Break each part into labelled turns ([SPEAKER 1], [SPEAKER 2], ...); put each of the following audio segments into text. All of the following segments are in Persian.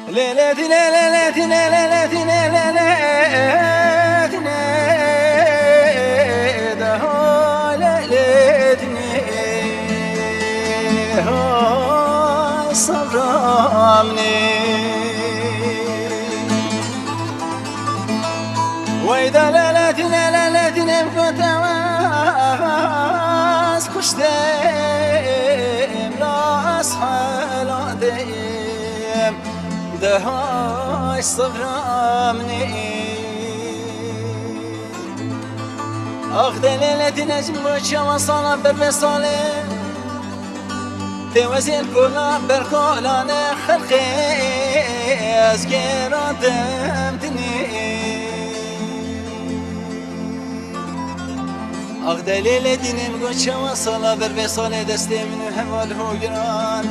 [SPEAKER 1] ليلتنا ليلتنا ليلتنا ليلتنا دهو ليلتنا هاي صبرامني وإذا ليلتنا ليلتنا كنت واس كشتم لا أصحى ديم دهاي صبرامني أخذ ليلة نجم وشا وصلا بربصالي توزين كلا بركولان خلقي أزكير دمتني أخذ ليلة نجم وشا وصلا بربصالي دستي من حمال هجران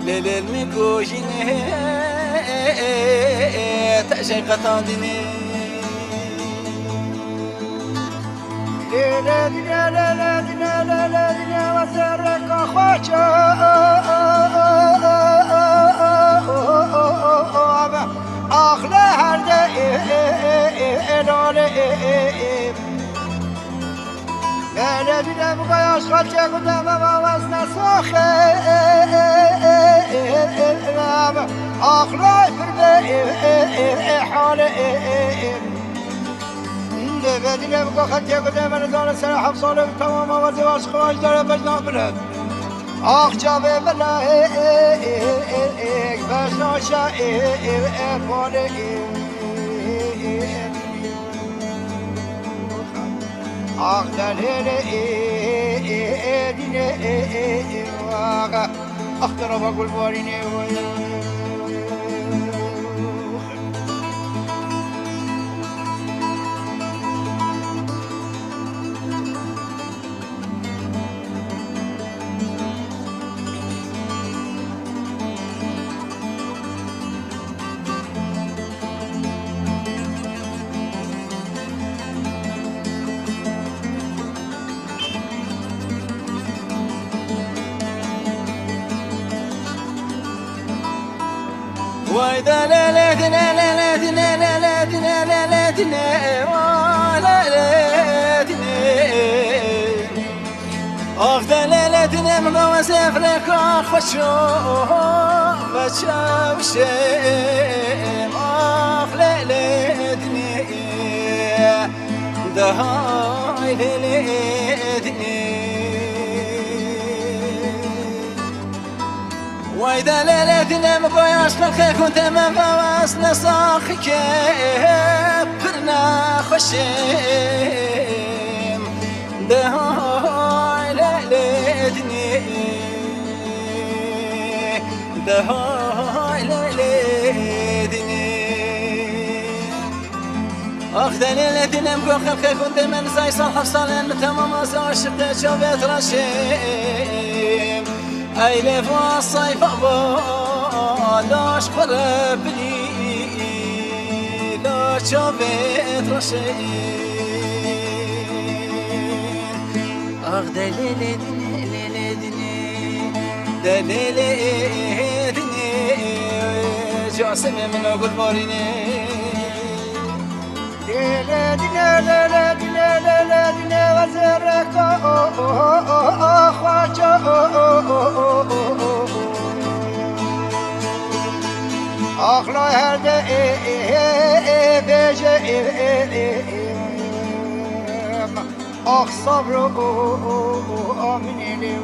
[SPEAKER 1] ليل المكوشيني تأشي قطادني
[SPEAKER 2] لا دنيا لا لا دنيا لا لا دنيا وسرك أخواتي أخلى هردا لا دنيا بقى أشخاصي قدام ما وزن صاخي أخلى فردا حالي بدينا بقى خدي قدام نزال سلاح بصالح تمام وزي واشق واجدار بجنا بلد آخ جابه بلا بجنا شائع فالي آخ دليل ديني واقع أخترب أقول باريني
[SPEAKER 1] وإذا ليلتنا ليلتنا ليلتنا ليلتنا وليلتنا أخذ ليلتنا من وسافرك أخفشوف وشيم أخ ليلتنا دهاي ليلتنا وإذا ليلتنا مقاياش خلقي كنت ما فواس نصاخك برنا خشيم دهاي ليلتني دهاي ليلتني أخذ ليلتنا مقاياش خلقي كنت ما نساي صالح صالين متمام أساشق شوفيت رشيم أي لفوا الصيف لاش قربني لا شافت رشيد أخ دليلتني دليلتني جاسمي من أقول باريني
[SPEAKER 2] ليلتنا وزرك أخواتي أخلى هذا بيجي أخ صبر أمني لي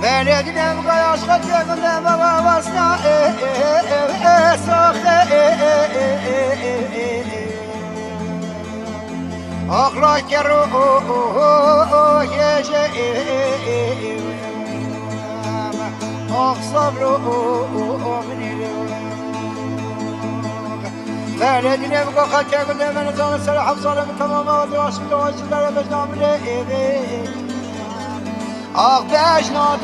[SPEAKER 2] بلدنا بقى يشغل جاكنا بابا واسنا ساخي أخلى كروه يجي أخ صبر أمني بلدنا بقى خدي قدام نزال السلاح بصالح تمام وزي واشق واجدار بجنا بلي أخ بجنا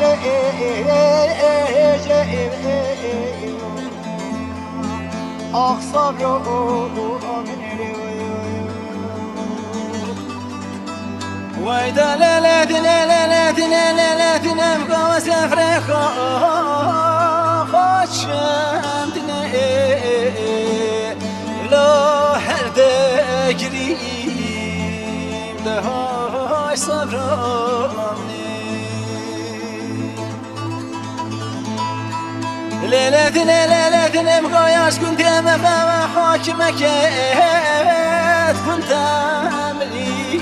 [SPEAKER 2] أخ صبر أمني
[SPEAKER 1] وإذا ليلتنا ليلتنا ليلتنا مقوى سفرك چندنه لا هر دگریم دهای صبرانه ليلة مقاياش كنت أمام حاكمك كنت أمري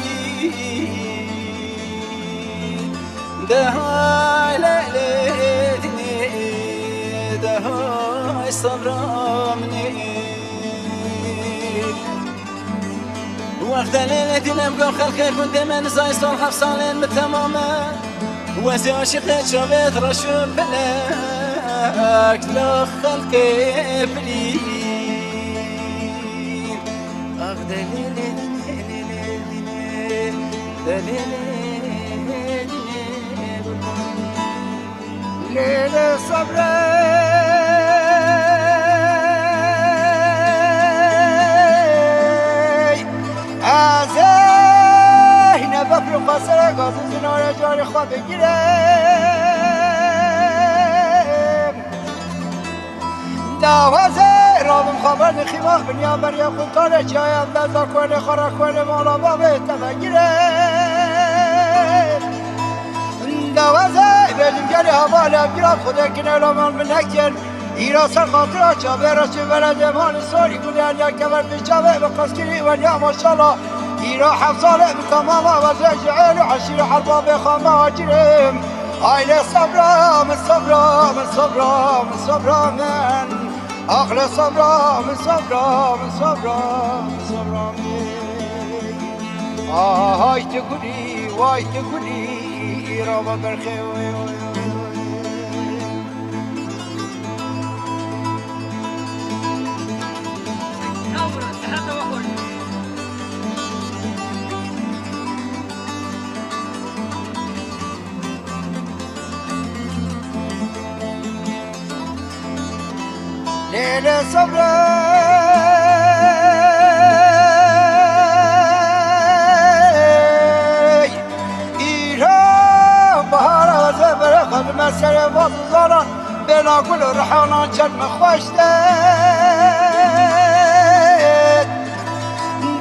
[SPEAKER 1] دهاي ليلتني دهاي صبرامني وقت ليلتي نبقى خلقك كنت من زي صالح فصالين بتماما وزي عشقك شبيت رشوب بلاك لا خلق بريد أخ دليلي
[SPEAKER 2] ليلة صبري أزاهنا بفرق قصر قصر زنار جاري خواب بگیرم دوازه رابم خبر نخیمه بنیا بریا خودتانه چایم دزا کنه خورا کنه مولا بابه تبگیرم دوازه بدیم گلی حوالم گیرم خوده کنه لامن بنکن ایرا سر خاطر چابه را چه بلد امان ساری کنه یا کبر پیچابه بقصگیری ولیا ماشالله ایرا 7 ساله بتمام و زجعل و عشیر حربا بخامه آجرم آیل صبرام صبرام صبرام صبرام أغلى صبرام صبرام صبرام صبرام هاي تقولي واي تقولي رابا برخي ليلة صبري إيران بهار وزبر خد مسر وزاران بلا كل رحانا جرم خوشتت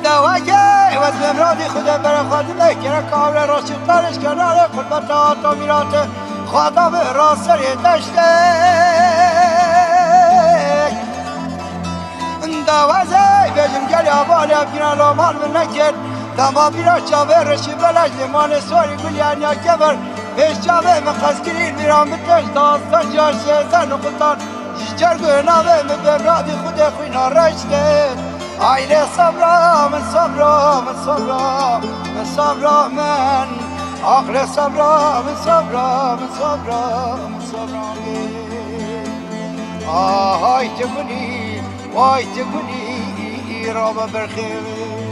[SPEAKER 2] دواجه وزبر رادي خدا برخد بكره كابل راشد طارش کنار قربت آتا میرات خدا به راسر دشتت دوازه بجم گلی آبالی افگیرن لامان من نکرد دما بیرا چاوه رشی بلش لیمان سوری گلیان یا کبر پیش چاوه مقص گرین بیران بتش داستان جاشه زن و خودتان جیجر گناوه مبرادی خود خوینا رشتت آیله صبرا من صبرا من صبرا من صبرا من آخر صبرا من صبرا من صبرا من صبرا من آهای تگونی وای تقولي رابا برخير